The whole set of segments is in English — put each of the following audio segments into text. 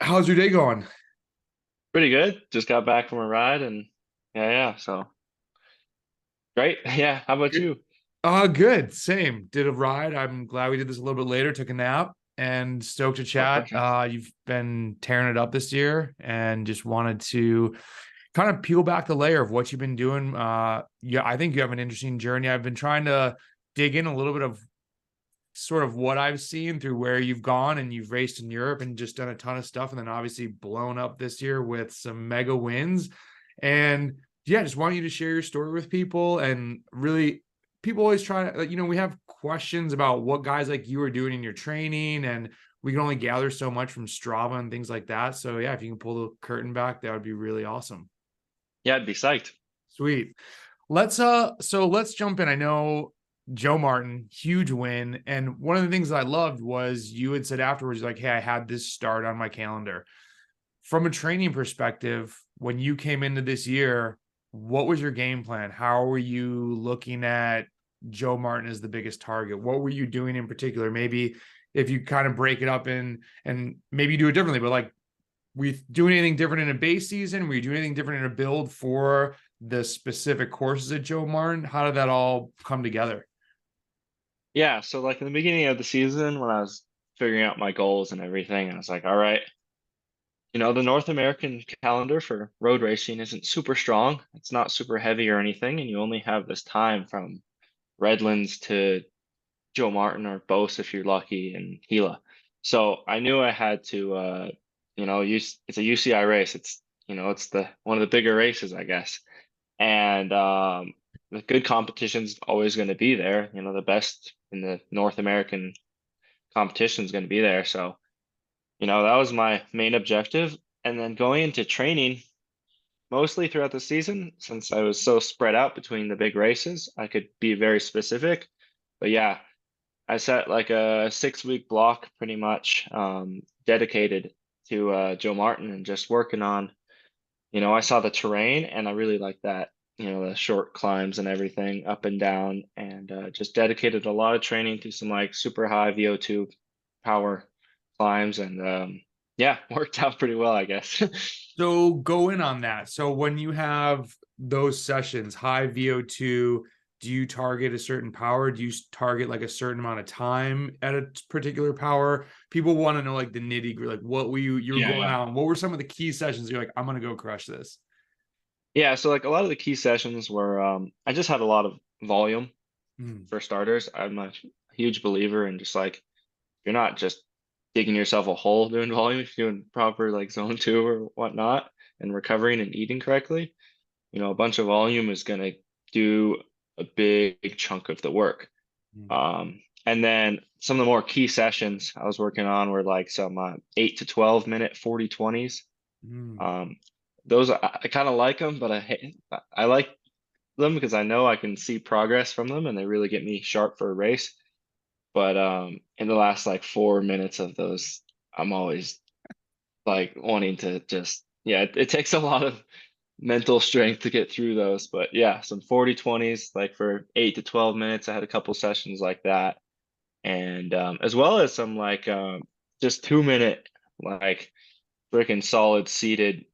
How's your day going? Pretty good. Just got back from a ride and yeah. So great. Yeah. How about Good. you? Good. Same. Did a ride. I'm glad we did this a little bit later. Took a nap and stoked to Oh, chat. perfect. You've been tearing it up this year and just wanted to kind of peel back the layer of what you've been doing. Yeah, I think you have an interesting journey. I've been trying to dig in a little bit of sort of what I've seen through where you've gone and you've raced in Europe and just done a ton of stuff and then obviously blown up this year with some mega wins. And yeah, just want you to share your story with people and really people always try to, we have questions about what guys like you are doing in your training and we can only gather so much from Strava and things like that. So yeah, if you can pull the curtain back, that would be really awesome. Yeah, I'd be psyched. Sweet. Let's jump in. I know Joe Martin, huge win. And one of the things that I loved was you had said afterwards, like, hey, I had this start on my calendar. From a training perspective, when you came into this year, what was your game plan? How were you looking at Joe Martin as the biggest target? What were you doing in particular? Maybe if you kind of break it up in and maybe you do it differently, but like we do anything different in a base season? Were you doing anything different in a build for the specific courses at Joe Martin? How did that all come together? Yeah. So like in the beginning of the season when I was figuring out my goals and everything, I was like, all right, the North American calendar for road racing isn't super strong. It's not super heavy or anything, and you only have this time from Redlands to Joe Martin or Bose if you're lucky and Gila. So I knew I had to use it's a UCI race. It's the one of the bigger races, I guess. And the good competition's always going to be there. The best in the North American competition is going to be there. So, that was my main objective. And then going into training, mostly throughout the season, since I was so spread out between the big races, I could be very specific. But yeah, I set like a 6 week block pretty much dedicated to Joe Martin and just working on. I saw the terrain and I really liked that, the short climbs and everything up and down, and just dedicated a lot of training to some like super high VO2 power climbs. And yeah, worked out pretty well, I guess. So go in on that. So when you have those sessions, high VO2, do you target a certain power? Do you target like a certain amount of time at a particular power? People want to know like the nitty gritty, like what were you were Yeah, going yeah. out and what were some of the key sessions you're like, I'm gonna go crush this. Yeah, so like a lot of the key sessions were I just had a lot of volume Mm, for starters. I'm a huge believer in just like you're not just digging yourself a hole doing volume if you're doing proper like zone two or whatnot and recovering and eating correctly. A bunch of volume is going to do a big chunk of the work. mm, And then some of the more key sessions I was working on were like some 8 to 12 minute 40/20s. mm. Um, those I kind of like them, but I like them because I know I can see progress from them and they really get me sharp for a race. But in the last like 4 minutes of those, I'm always like wanting to just, yeah, it takes a lot of mental strength to get through those. But yeah, some 40/20s like for 8 to 12 minutes. I had a couple sessions like that. And as well as some like just 2 minute like freaking solid seated,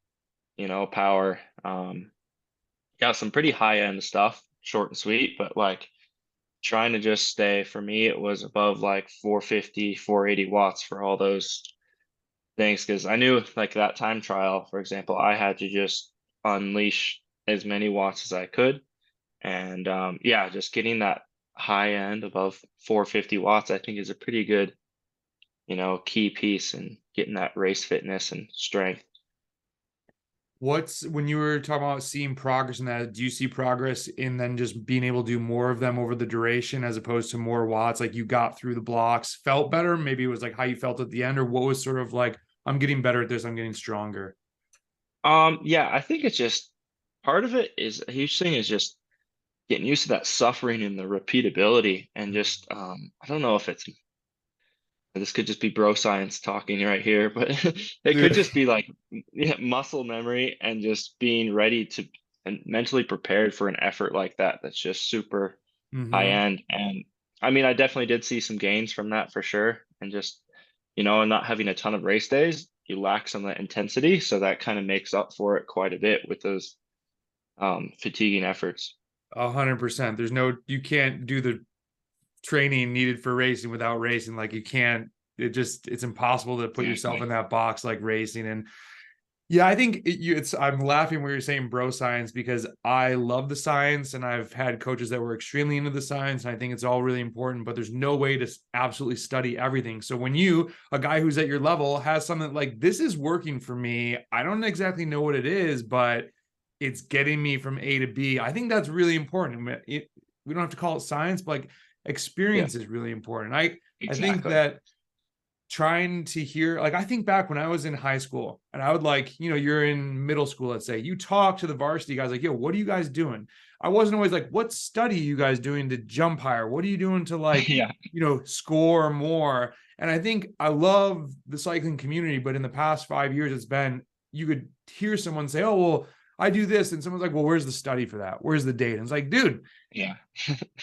power. Yeah, some pretty high end stuff, short and sweet, but like trying to just stay, for me it was above like 450, 480 watts for all those things, because I knew like that time trial, for example, I had to just unleash as many watts as I could. And yeah, just getting that high end above 450 watts I think is a pretty good, key piece in getting that race fitness and strength. What's when you were talking about seeing progress in that, do you see progress in then just being able to do more of them over the duration as opposed to more watts? Like you got through the blocks, felt better? Maybe it was like how you felt at the end, or what was sort of like, I'm getting better at this, I'm getting stronger. Yeah, I think it's just part of it is a huge thing is just getting used to that suffering and the repeatability, and just I don't know if it's, this could just be bro science talking right here, but it could just be like, yeah, muscle memory and just being ready to and mentally prepared for an effort like that that's just super high Mm-hmm. end. And I mean, I definitely did see some gains from that for sure. And just, and not having a ton of race days, you lack some of that intensity. So that kind of makes up for it quite a bit with those fatiguing efforts. 100%. There's no, you can't do the training needed for racing without racing. Like you can't, it's impossible to put yourself Exactly. in that box like racing. And yeah, I think I'm laughing when you're saying bro science because I love the science and I've had coaches that were extremely into the science. And I think it's all really important, but there's no way to absolutely study everything. So when a guy who's at your level, has something like this is working for me, I don't exactly know what it is, but it's getting me from A to B. I think that's really important. We don't have to call it science, but like Yeah, experience is really important. I think exactly. that trying to hear, like I think back when I was in high school and I would like, you're in middle school, let's say, you talk to the varsity guys like, yo, what are you guys doing? I wasn't always like, what study are you guys doing to jump higher? What are you doing to like, Yeah. score more? And I think I love the cycling community, but in the past 5 years, it's been, you could hear someone say, oh, well, I do this. And someone's like, well, where's the study for that? Where's the data? And it's like, dude, Yeah.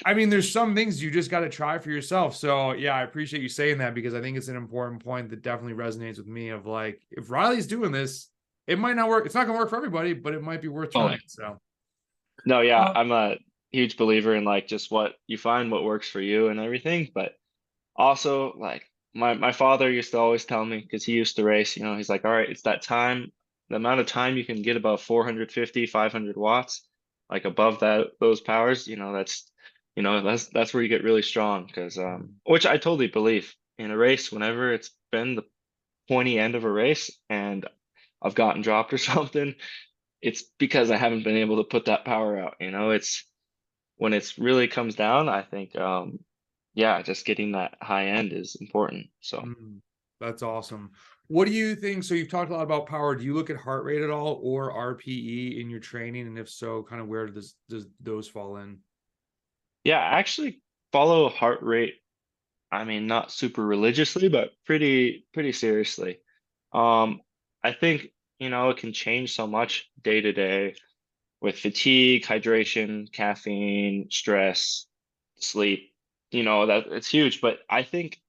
I mean, there's some things you just got to try for yourself. So yeah, I appreciate you saying that because I think it's an important point that definitely resonates with me of like, if Riley's doing this, it might not work. It's not going to work for everybody, but it might be worth trying. Totally. So, No, yeah, uh, I'm a huge believer in like just what you find what works for you and everything. But also like my father used to always tell me because he used to race, he's like, all right, it's that time, the amount of time you can get above 450, 500 watts, like above those powers, that's where you get really strong because which I totally believe in a race, whenever it's been the pointy end of a race and I've gotten dropped or something, it's because I haven't been able to put that power out. It's when it's really comes down, I think yeah, just getting that high end is important. So mm, that's awesome. What do you think? So you've talked a lot about power. Do you look at heart rate at all or RPE in your training? And if so, kind of where does those fall in? yeah, I actually follow heart rate. I mean, not super religiously, but pretty seriously. Um, I think, it can change so much day to day with fatigue, hydration, caffeine, stress, sleep, that it's huge. But I think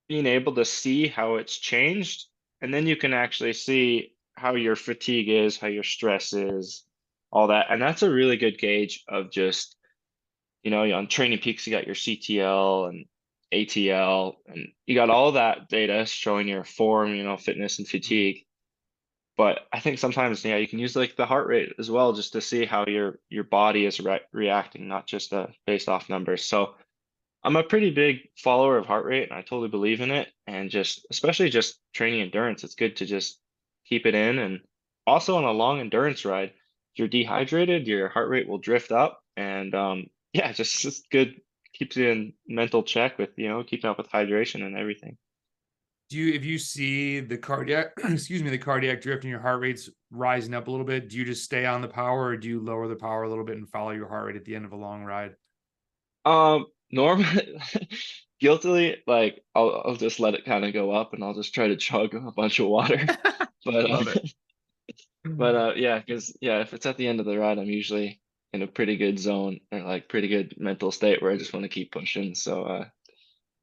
being able to see how it's changed, and then you can actually see how your fatigue is, how your stress is, all that. And that's a really good gauge of just, on Training Peaks, you got your CTL and ATL, and you got all that data showing your form, fitness and Mm. fatigue. But I think sometimes, yeah, you can use like the heart rate as well, just to see how your body is reacting, not just based off numbers. So I'm a pretty big follower of heart rate, and I totally believe in it. And just especially just training endurance, it's good to just keep it in. And also on a long endurance ride, if you're dehydrated, your heart rate will drift up. And yeah, just good, keeps you in mental check with, keeping up with hydration and everything. If you see the cardiac, excuse me, the cardiac drift and your heart rate's rising up a little bit, do you just stay on the power or do you lower the power a little bit and follow your heart rate at the end of a long ride? Normally, guiltily, like I'll just let it kind of go up, and I'll just try to chug a bunch of water. But Love it. yeah, because yeah, if it's at the end of the ride, I'm usually in a pretty good zone or like pretty good mental state where I just want to keep pushing. So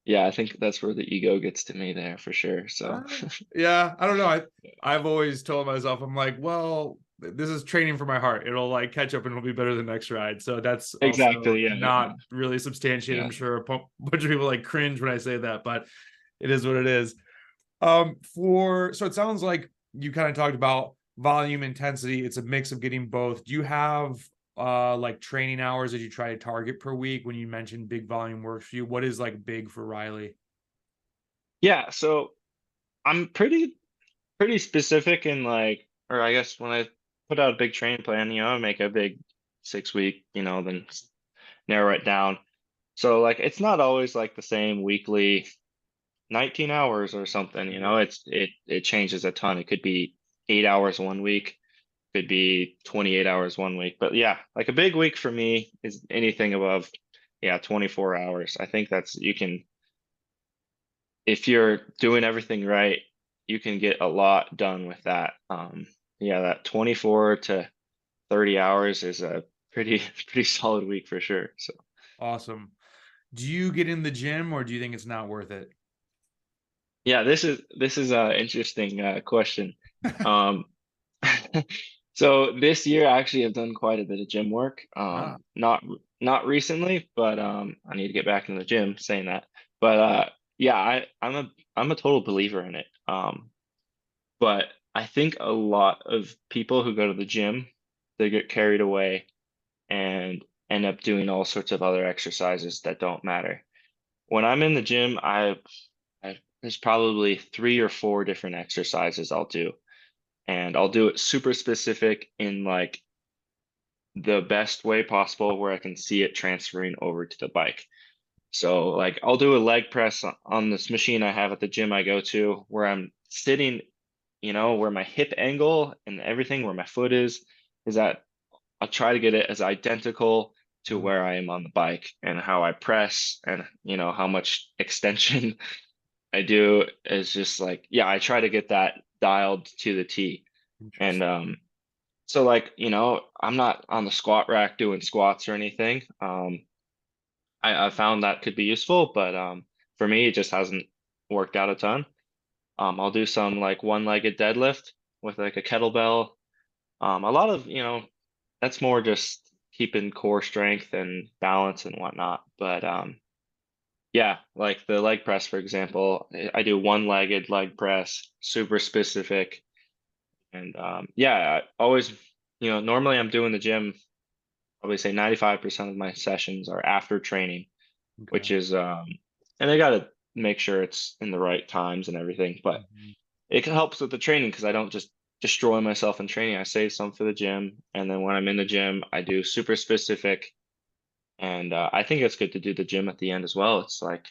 yeah, I think that's where the ego gets to me there for sure. So Uh, yeah, I don't know. I've always told myself, I'm like, well, this is training for my heart. It'll like catch up and it'll be better the next ride. So that's also exactly, yeah, not really substantiated. yeah. I'm sure a bunch of people like cringe when I say that, but it is what it is. So it sounds like you kind of talked about volume intensity. It's a mix of getting both. Do you have like training hours that you try to target per week when you mentioned big volume works for you? What is like big for Riley? Yeah, so I'm pretty specific in like, or I guess when I put out a big training plan, I make a big 6 week, then narrow it down. So like it's not always like the same weekly 19 hours or something, it changes a ton. It could be 8 hours one week, could be 28 hours one week. But yeah, like a big week for me is anything above, yeah, 24 hours. I think that's you can, if you're doing everything right, you can get a lot done with that. Yeah, that 24 to 30 hours is a pretty pretty solid week for sure. So Awesome. Do you get in the gym or do you think it's not worth it? Yeah, this is a interesting question. Um, so this year actually I've done quite a bit of gym work. Ah, Not recently, but I need to get back in the gym saying that. But yeah, I'm a total believer in it. But I think a lot of people who go to the gym, they get carried away and end up doing all sorts of other exercises that don't matter. When I'm in the gym, there's probably 3 or 4 different exercises I'll do, and I'll do it super specific in like the best way possible where I can see it transferring over to the bike. So like I'll do a leg press on this machine I have at the gym I go to where I'm sitting, where my hip angle and everything, where my foot is at. I'll try to get it as identical to mm, where I am on the bike and how I press and how much extension I do is just like, yeah, I try to get that dialed to the T. And interesting. so like, I'm not on the squat rack doing squats or anything. I found that could be useful, but for me, it just hasn't worked out a ton. I'll do some like one-legged deadlift with like a kettlebell. A lot of, that's more just keeping core strength and balance and whatnot. But yeah, like the leg press, for example, I do one-legged leg press, super specific. And yeah, I always, normally I'm doing the gym, probably say 95% of my sessions are after training, Okay. which is, and I got to make sure it's in the right times and everything. But Mhm. it helps with the training because I don't just destroy myself in training. I save some for the gym. And then when I'm in the gym, I do super specific. And I think it's good to do the gym at the end as well. It's like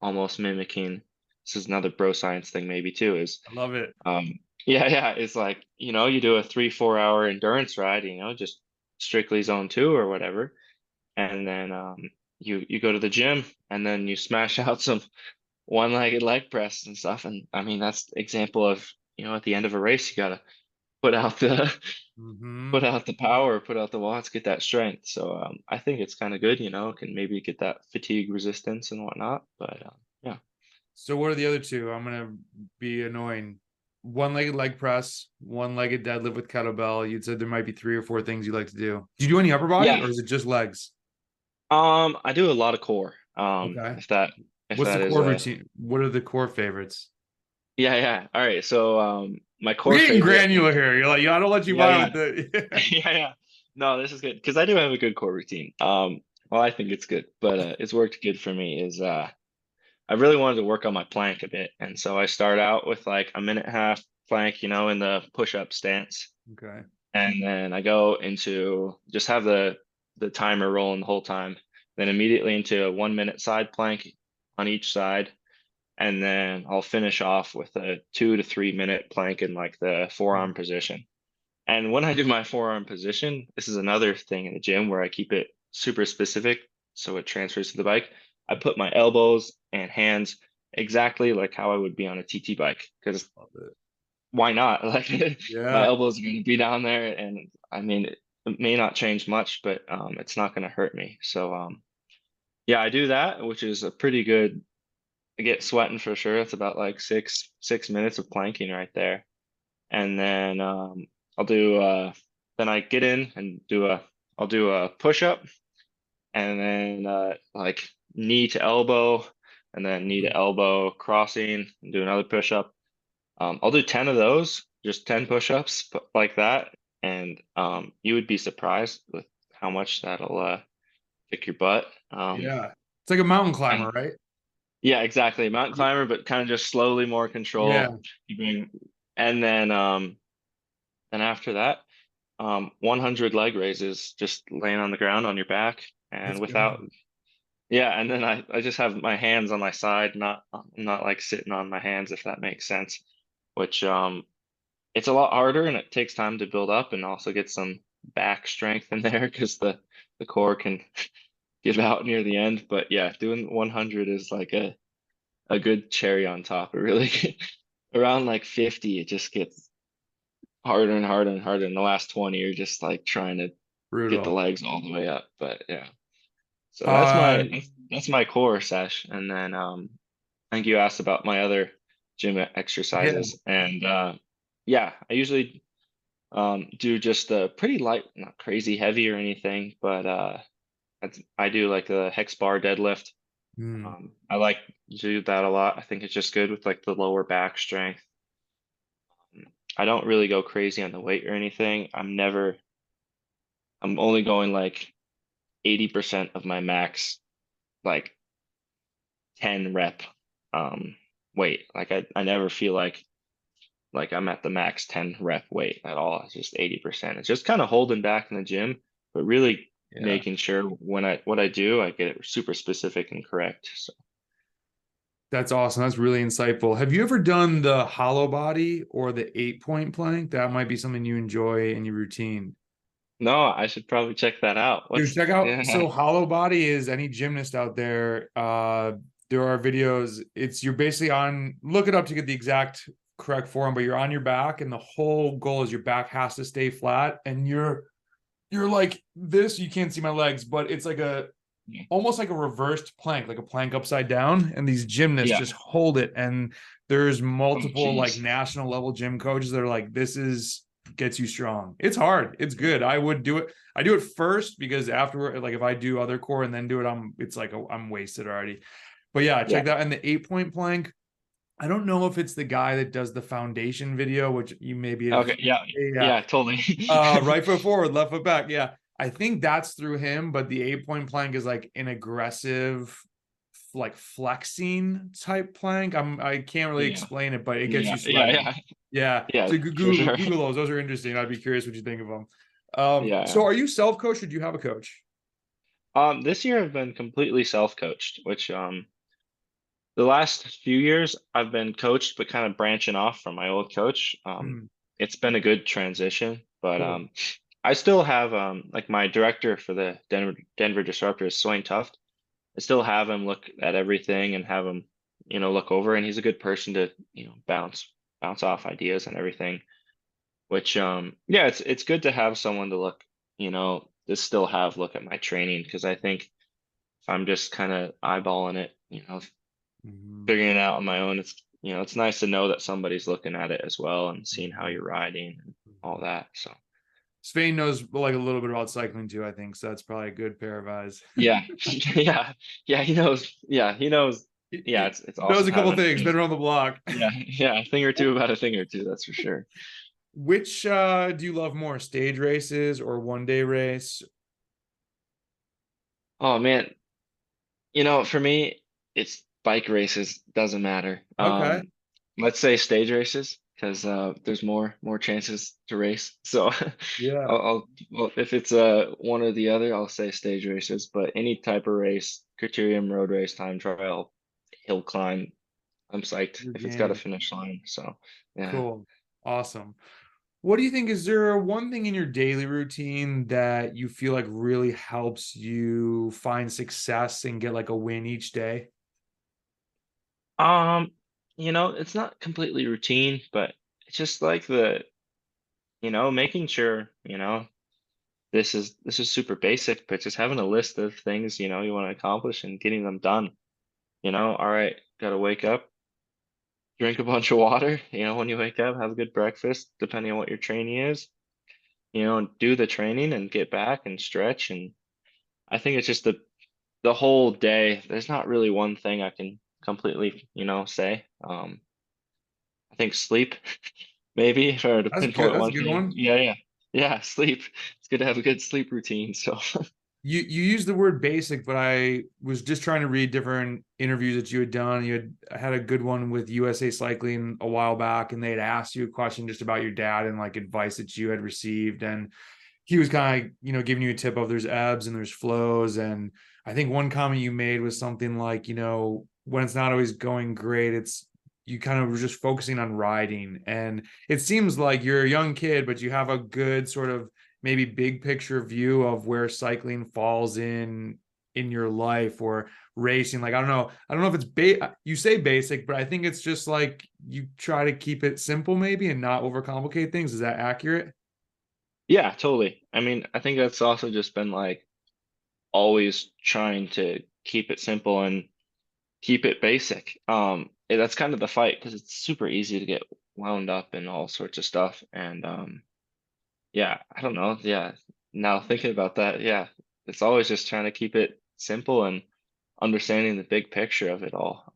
almost mimicking, this is another bro science thing maybe too, is I love it. um, yeah, it's like, you do a 3, 4 hour endurance ride, just strictly zone 2 or whatever. And then you go to the gym and then you smash out some one-legged leg press and stuff. And I mean, that's the example of, at the end of a race, you gotta put out the put Hmm. out the power, put out the watts, get that strength. So I think it's kind of good, can maybe get that fatigue resistance and whatnot. But yeah. So what are the other two? I'm gonna be annoying. One-legged leg press, one-legged deadlift with kettlebell. You'd said there might be 3 or 4 things you like to do. Do you do any upper body Yeah. or is it just legs? I do a lot of core. Okay. If What's the that is core routine? What are the core favorites? yeah, yeah. All right. So my We're core getting favorite is granular here. You're like, yeah, I don't let you yeah, buy yeah. with the Yeah, yeah. No, this is good because I do have a good core routine. Well, I think it's good, but it's worked good for me is I really wanted to work on my plank a bit. And so I start out with like a minute and a half plank, in the push-up stance. Okay. And then I go into just have the timer rolling the whole time. Then immediately into a 1 minute side plank on each side. And then I'll finish off with a 2 to 3 minute plank in like the forearm position. And when I do my forearm position, this is another thing in the gym where I keep it super specific so it transfers to the bike. I put my elbows and hands exactly like how I would be on a TT bike because Love it. why not? Like my Yeah. elbows are going to be down there, and I mean it may not change much, but it's not going to hurt me. So yeah, I do that, which is a pretty good. I get sweating for sure. It's about like six minutes of planking right there. And then I'll do then I get in and I'll do a push up and then like knee to elbow and then knee to elbow crossing and do another push up. I'll do 10 of those, just 10 push-ups like that, and you would be surprised with how much that'll kick your butt. Yeah. It's like a mountain And climber, right? yeah, exactly. Mountain Y- climber, but kind of just slowly more control. Yeah. Keeping, and then after that. 100 leg raises, just laying on the ground on your back and Let's without, go. yeah. And then I just have my hands on my side, not like sitting on my hands, if that makes sense, which, it's a lot harder and it takes time to build up and also get some back strength in there because the core can give out near the end. But yeah, doing 100 is like a good cherry on top. It really, around like 50, it just gets harder and harder and harder. In the last 20, you're just like trying to get the Brutal. legs all the way up. But yeah, so Uh, that's my core sesh. And then I think you asked about my other gym Yeah. exercises. And yeah, I usually do just a pretty light, not crazy heavy or anything, but I do like a hex bar deadlift. Mm, I like to do that a lot. I think it's just good with like the lower back strength. I don't really go crazy on the weight or anything. I'm only going like 80% of my max, like 10 rep weight. Like I never feel like I'm at the max 10 rep weight at all. It's just 80%. It's just kind of holding back in the gym, but really yeah. making sure when what I do, I get it super specific and correct. So That's awesome. That's really insightful. Have you ever done the hollow body or the 8 point plank? That might be something you enjoy in your routine. no, I should probably check that out. Dude, What's check out. yeah, So hollow body is any gymnast out there. There are videos. It's you're basically on, look it up to get the exact correct form, but you're on your back, and the whole goal is your back has to stay flat, and you're like this. You can't see my legs, but it's like a almost like a reversed plank, like a plank upside down. And these gymnasts yeah. just hold it. And there's Oh, multiple like geez. national level gym coaches that are like, this is gets you strong. It's hard. It's good. I would do it. I do it first because afterward, like if I do other core and then do it, it's like I'm wasted already. But yeah, Yeah. check that. And the 8 point plank, I don't know if it's the guy that does the foundation video, which you maybe have Okay. Yeah. yeah, Yeah. Totally. right foot forward, left foot back. Yeah. I think that's through him, but the 8 point plank is like an aggressive, like flexing type plank. I can't really Yeah. explain it, but it gets Yeah. you Yeah. sweating. Yeah. Yeah. Yeah. So For Google sure. Google those. Those are interesting. I'd be curious what you think of them. So Yeah. are you self-coached or do you have a coach? This year I've been completely self-coached, which the last few years I've been coached, but kind of branching off from my old coach. Mm, It's been a good transition, but cool. I still have like my director for the Denver Disruptors, Swain Tuft. I still have him look at everything and have him, look over, and he's a good person to, bounce off ideas and everything. Which yeah, it's good to have someone to look, to still have look at my training because I think if I'm just kind of eyeballing it, Mhm, figuring it out on my own. It's nice to know that somebody's looking at it as well and seeing how mhm, you're riding and all mhm. that. So Spain knows like a little bit about cycling too, I think. So that's probably a good pair of eyes. yeah, yeah, yeah, he knows. Yeah, he knows. Yeah, He it's knows awesome a couple having, things, been around the block. yeah, yeah, a thing or two about a thing or two, that's for sure. Which do you love more, stage races or 1 day race? Oh man, for me, it's bike races, doesn't matter. Okay. Let's say stage races because there's more chances to race. So Yeah. well, if it's one or the other, I'll say stage races. But any type of race, criterium, road race, time trial, hill climb, I'm psyched Your if it's got a game. finish line. So yeah. Cool. Awesome. What do you think? Is there one thing in your daily routine that you feel like really helps you find success and get like a win each day? Um, it's not completely routine, but it's just like making sure, this is super basic, but just having a list of things, you want to accomplish and getting them done. All right, gotta wake up, drink a bunch of water, when you wake up, have a good breakfast, depending on what your training is, and do the training and get back and stretch. And I think it's just the whole day. There's not really one thing I can completely, say. I think sleep, maybe if I were to That's good. pinpoint That's a one good thing. one. Yeah, yeah. Yeah, sleep. It's good to have a good sleep routine. So You used the word basic, but I was just trying to read different interviews that you had done. You had a good one with USA Cycling a while back, and they had asked you a question just about your dad and like advice that you had received. And he was kind of, giving you a tip of there's ebbs and there's flows. And I think one comment you made was something like, when it's not always going great, it's you kind of were just focusing on riding. And it seems like you're a young kid, but you have a good sort of maybe big picture view of where cycling falls in your life or racing. Like I don't know if it's you say basic, but I think it's just like you try to keep it simple maybe and not overcomplicate things. Is that accurate? yeah, totally. I mean, I think that's also just been like always trying to keep it simple and keep it basic. that's kind of the fight because it's super easy to get wound up in all sorts of stuff. And yeah, I don't know. Yeah, now thinking about that, yeah, it's always just trying to keep it simple and understanding the big picture of it all.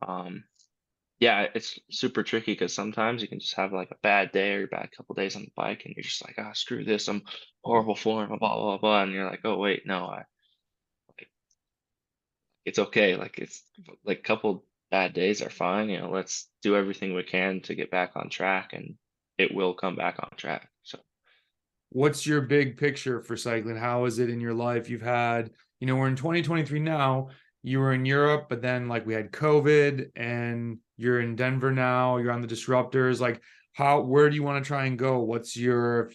Yeah, it's super tricky because sometimes you can just have like a bad day or a bad couple days on the bike, and you're just like, ah, screw this, I'm horrible form, blah blah blah blah, and you're like, oh wait, no, like, it's okay. Like it's like a couple bad days are fine. You know, let's do everything we can to get back on track, and it will come back on track. So What's your big picture for cycling? How is it in your life? You've had, we're in 2023 now. You were in Europe, but then like we had COVID and you're in Denver now. You're on the disruptors. Like where do you want to try and go? If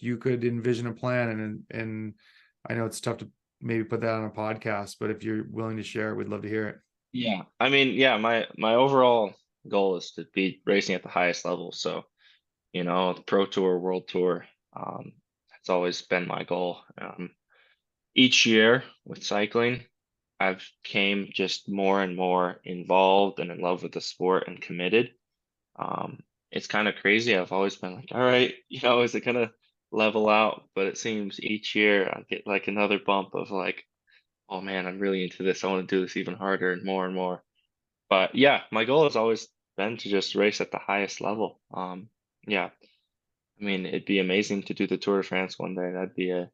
you could envision a plan and I know it's tough to maybe put that on a podcast, but if you're willing to share it, we'd love to hear it. yeah, I mean, yeah, my overall goal is to be racing at the highest level. So, the Pro Tour, World Tour, that's always been my goal. Each year with cycling, I've came just more and more involved and in love with the sport and committed. Um, it's kind of crazy. I've always been like, all right, is it gonna level out? But it seems each year I get like another bump of like, oh man, I'm really into this. I want to do this even harder and more and more. But yeah, my goal has always been to just race at the highest level. Yeah, I mean, it'd be amazing to do the Tour de France one day. That'd be a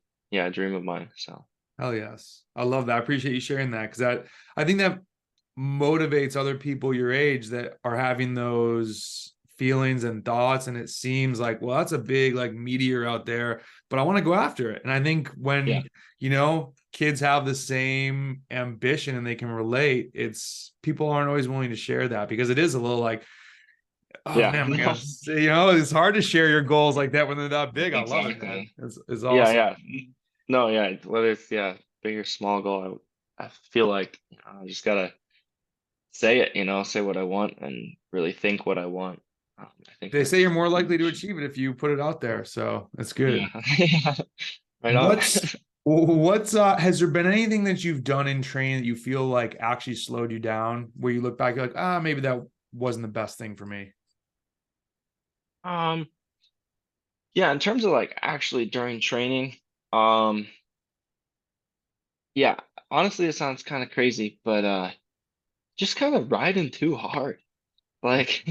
dream of mine. So Hell yes. I love that. I appreciate you sharing that because I think that motivates other people your age that are having those feelings and thoughts. And it seems like, well, that's a big like meteor out there, but I want to go after it. And I think yeah, when, kids have the same ambition and they can relate, it's people aren't always willing to share that because it is a little like, oh yeah, man, no, it's hard to share your goals like that when they're that big. I love it, man. exactly. It's Yeah, awesome. yeah. No, yeah. Whether it's big or small goal, I feel like I just gotta say it, say what I want and really think what I want. I think They say you're more that's likely to huge. achieve it if you put it out there. So that's good. Yeah, yeah. Right on. What's has there been anything that you've done in training that you feel like actually slowed you down where you look back, you're like, maybe that wasn't the best thing for me? Um, yeah, in terms of like actually during training, um, yeah, honestly, it sounds kind of crazy, but just kind of riding too hard. Like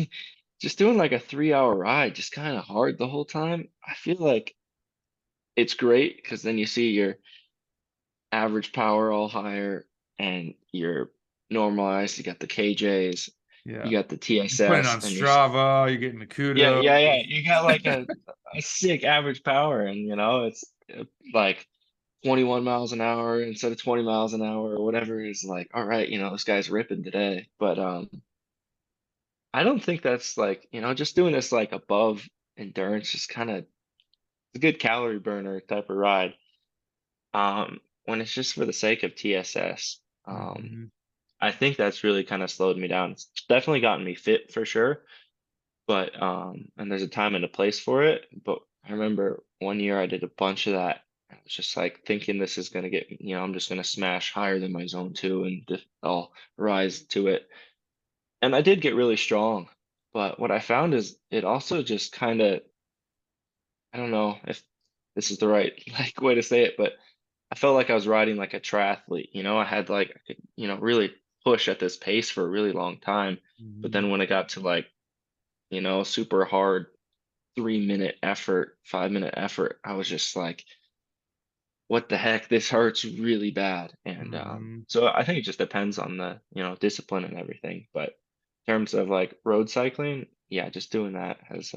just doing like a 3 hour ride, just kind of hard the whole time. I feel like it's great because then you see your average power all higher and you're normalized. You got the KJs, Yeah. you got the You're putting TSS, on and you're Strava, you're getting the yeah, kudos. yeah, yeah. You got like a sick average power, and it's like 21 miles an hour instead of 20 miles an hour or whatever is like, all right, this guy's ripping today. But I don't think that's like, just doing this like above endurance, just kind of a good calorie burner type of ride. When it's just for the sake of TSS. Mhm. I think that's really kind of slowed me down. It's definitely gotten me fit for sure, but and there's a time and a place for it. But I remember one year I did a bunch of that. I was just like thinking this is gonna get, I'm just gonna smash higher than my zone two and just I'll rise to it. And I did get really strong, but what I found is it also just kind of, I don't know if this is the right like way to say it, but I felt like I was riding like a triathlete, I had like I could, really push at this pace for a really long time. But Mhm. then when it got to like, super hard 3 minute effort, 5 minute effort, I was just like, what the heck? This hurts really bad. And Mhm. so I think it just depends on the, discipline and everything. But in terms of like road cycling, yeah, just doing that has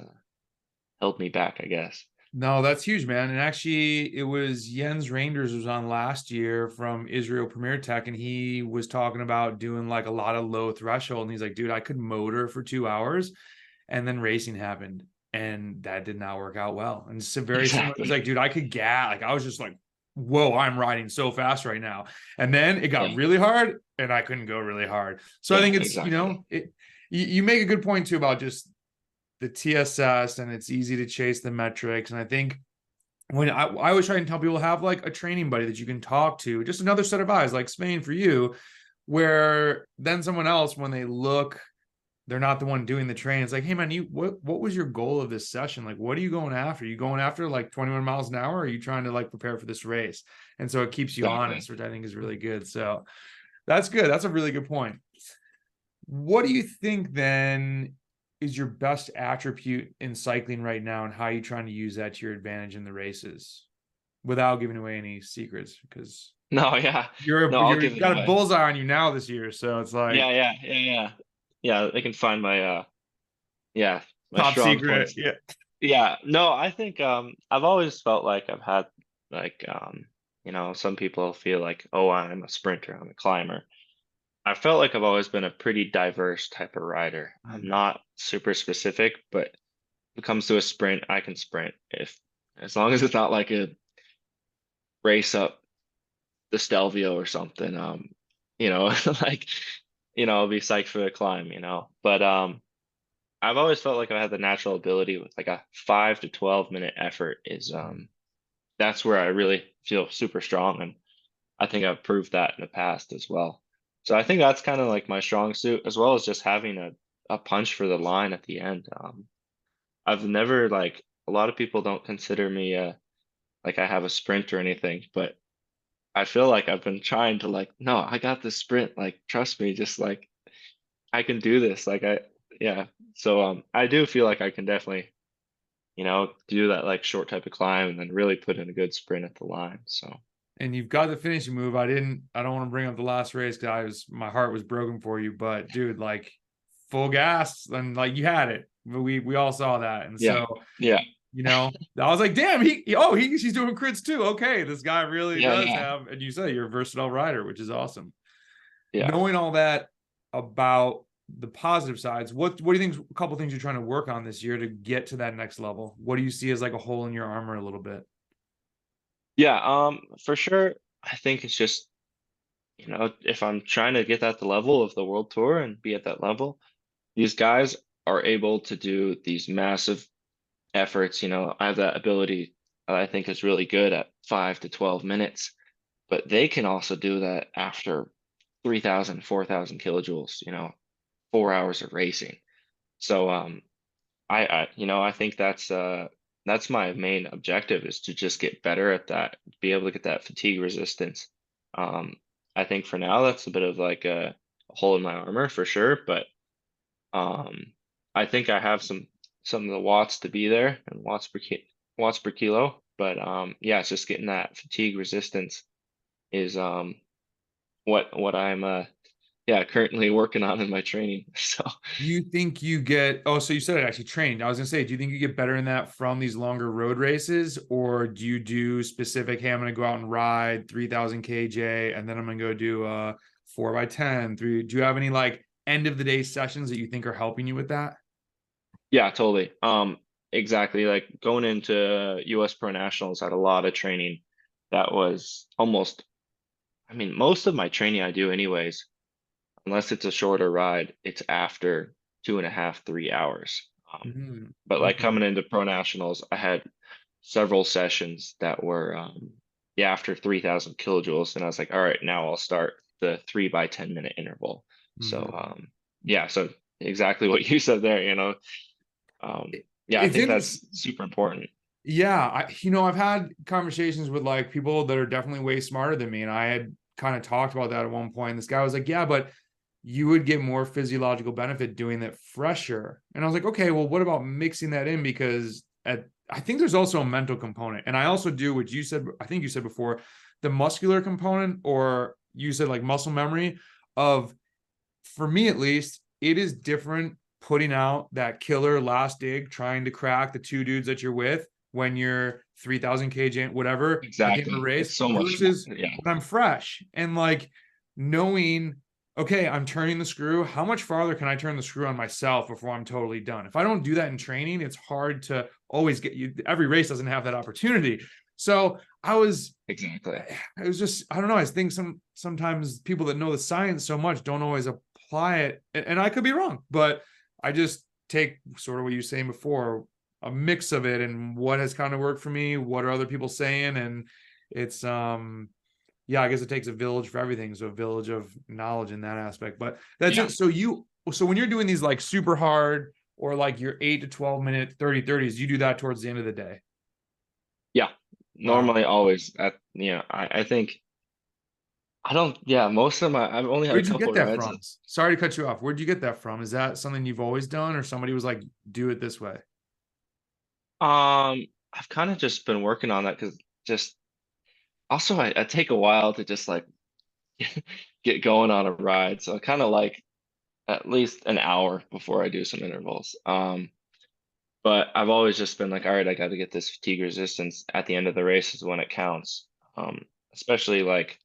held me back, I guess. No, that's huge, man. And actually, it was Jens Reinders was on last year from Israel Premier Tech, and he was talking about doing like a lot of low threshold. And he's like, dude, I could motor for 2 hours, and then racing happened, and that did not work out well. And it's very similar. He's Exactly. like, dude, I could like I was just like, whoa, I'm riding so fast right now. And then it got Yeah. really hard, and I couldn't go really hard. So I Yeah, think it's exactly. you make a good point too about just the TSS and it's easy to chase the metrics. And I think when I always try and tell people have like a training buddy that you can talk to, just another set of eyes, like Spain for you, where then someone else, when they look they're not the one doing the train. It's like, hey man, what was your goal of this session? Like, what are you going after? Are you going after like 21 miles an hour? Or are you trying to like prepare for this race? And so it keeps you Exactly. honest, which I think is really good. So that's good. That's a really good point. What do you think then is your best attribute in cycling right now, and how are you trying to use that to your advantage in the races without giving away any secrets? Because No, yeah. No, I'll give you've it got a away. bullseye on you now this year, so it's like Yeah. Yeah, they can find my yeah, my top strong secret. points. Yeah. Yeah, no, I think I've always felt like I've had like some people feel like, oh, I'm a sprinter, I'm a climber. I felt like I've always been a pretty diverse type of rider. I'm Mm. not super specific, but when it comes to a sprint, I can sprint if as long as it's not like a race up the Stelvio or something. Like I'll be psyched for the climb, But I've always felt like I had the natural ability with like a 5 to 12 minute effort is that's where I really feel super strong, and I think I've proved that in the past as well. So I think that's kind of like my strong suit, as well as just having a punch for the line at the end. I've never like a lot of people don't consider me like I have a sprint or anything, but I feel like I've been trying to like, no, I got this sprint. Like, trust me, just like I can do this. Yeah. So I do feel like I can definitely, do that like short type of climb and then really put in a good sprint at the line. So And you've got the finishing move. I don't want to bring up the last race because my heart was broken for you, but dude, like full gas and like you had it. We all saw that. And yeah, so, yeah, I was like, damn, he's doing crits too. Okay, this guy really does yeah, have, and you say you're a versatile rider, which is awesome. yeah. Knowing all that about the positive sides, what do you think a couple things you're trying to work on this year to get to that next level? What do you see as like a hole in your armor a little bit? Yeah, for sure. I think it's just, if I'm trying to get at the level of the world tour and be at that level, these guys are able to do these massive efforts. I have that ability that I think is really good at 5 to 12 minutes, but they can also do that after 3,000, 4,000 kilojoules, 4 hours of racing. So I think that's my main objective is to just get better at that, be able to get that fatigue resistance. Um, I think for now that's a bit of like a hole in my armor for sure, but um, I think I have some of the watts to be there and watts per kilo. But yeah, it's just getting that fatigue resistance is what I'm yeah currently working on in my training. So Do you think you get, oh, so you said it actually trained. I was gonna say, do you think you get better in that from these longer road races, or do you do specific, hey, I'm gonna go out and ride 3,000 kj and then I'm gonna go do a 4x10 3? Do you have any like end of the day sessions that you think are helping you with that? yeah, totally. Exactly. Like going into US Pro Nationals had a lot of training that was almost, I mean, most of my training I do anyways, unless it's a shorter ride, it's after 2.5, 3 hours. Mhm. But like Okay. coming into Pro Nationals, I had several sessions that were yeah, after 3,000 kilojoules, and I was like, all right, now I'll start the 3 by 10 minute interval. So Mhm. yeah, so exactly what you said there, yeah, I It's think in, that's super important. yeah, I've had conversations with like people that are definitely way smarter than me, and I had kind of talked about that at one point. This guy was like, "Yeah, but you would get more physiological benefit doing that fresher." And I was like, "Okay, well, what about mixing that in? Because I think there's also a mental component, and I also do what you said. I think you said before, the muscular component, or you said like muscle memory of, for me at least, it is different putting out that killer last dig, trying to crack the two dudes that you're with when you're 3,000 kg, whatever, at the end of a Exactly. race It's so much more. versus Yeah, when I'm fresh and like knowing, okay, I'm turning the screw. How much farther can I turn the screw on myself before I'm totally done? If I don't do that in training, it's hard to always get you. Every race doesn't have that opportunity. So exactly. it was just, I don't know. I think sometimes people that know the science so much don't always apply it, and I could be wrong, but I just take sort of what you were saying before, a mix of it and what has kind of worked for me, what are other people saying, and it's yeah, I guess it takes a village for everything, so a village of knowledge in that aspect. But that's Yeah. it. So so when you're doing these like super hard or like your 8 to 12 minute 30-30s, you do that towards the end of the day. Yeah, Wow. normally always at I think I don't yeah, most of my I've only had a Where'd you couple get that rides. from? Sorry to cut you off. Where'd you get that from? Is that something you've always done, or somebody was like, do it this way? I've kind of just been working on that because just also I take a while to just like get going on a ride. So I kind of like at least an hour before I do some intervals. But I've always just been like, all right, I got to get this fatigue resistance at the end of the race is when it counts. Especially like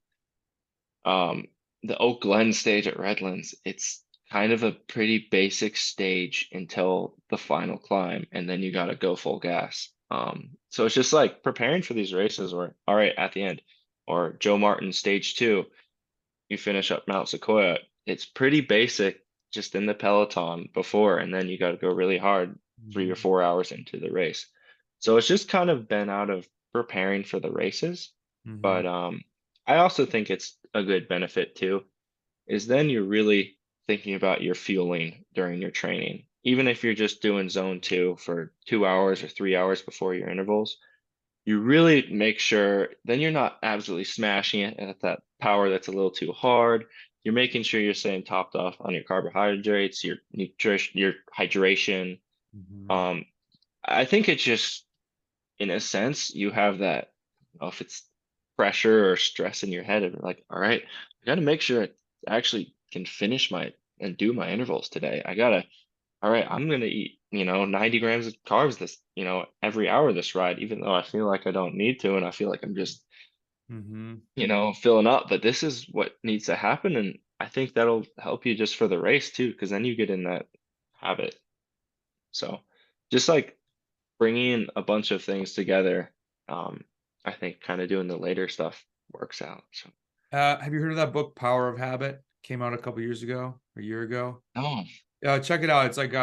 um, the Oak Glen stage at Redlands. It's kind of a pretty basic stage until the final climb, and then you got to go full gas. So it's just like preparing for these races where, all right, at the end, or Joe Martin stage 2, you finish up Mount Sequoia. It's pretty basic just in the peloton before, and then you got to go really hard 3 or 4 hours into the race. So it's just kind of been out of preparing for the races. Mm-hmm. But I also think it's a good benefit too, is then you're really thinking about your fueling during your training. Even if you're just doing zone 2 for 2 hours or 3 hours before your intervals, you really make sure then you're not absolutely smashing it at that power that's a little too hard. You're making sure you're staying topped off on your carbohydrates, your nutrition, your hydration. Mm-hmm. Um, I think it's just in a sense you have that, I don't know if it's pressure or stress in your head of like, all right, I got to make sure I actually can finish my and do my intervals today. I gotta all right, I'm gonna eat, 90 grams of carbs this, every hour this ride, even though I feel like I don't need to, and I feel like I'm just, Mm-hmm. filling up. But this is what needs to happen, and I think that'll help you just for the race too, because then you get in that habit. So, just like bringing a bunch of things together, um, I think kind of doing the later stuff works out. So, Have you heard of that book, Power of Habit? Came out a couple years ago, a year ago. oh, Check it out. It's like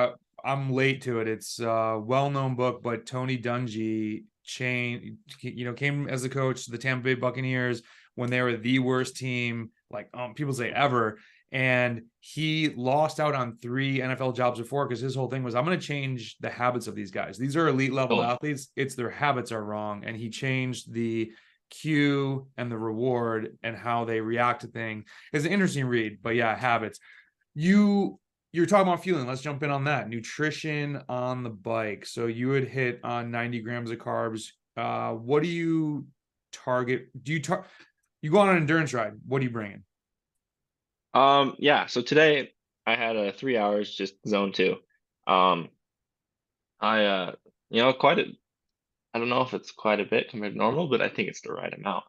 I'm late to it. It's a well-known book, but Tony Dungy came as a coach to the Tampa Bay Buccaneers when they were the worst team, like people say ever. And he lost out on 3 NFL jobs before because his whole thing was, I'm going to change the habits of these guys. These are elite level oh, athletes. It's their habits are wrong. And he changed the cue and the reward and how they react to things. It's an interesting read, but yeah, habits. You you're talking about fueling. Let's jump in on that. Nutrition on the bike. So you would hit on 90 grams of carbs. What do you target? You go on an endurance ride? What are you bringing? yeah. So today I had 3 hours just zone 2. Um, I quite a I don't know if it's quite a bit compared to normal, but I think it's the right amount.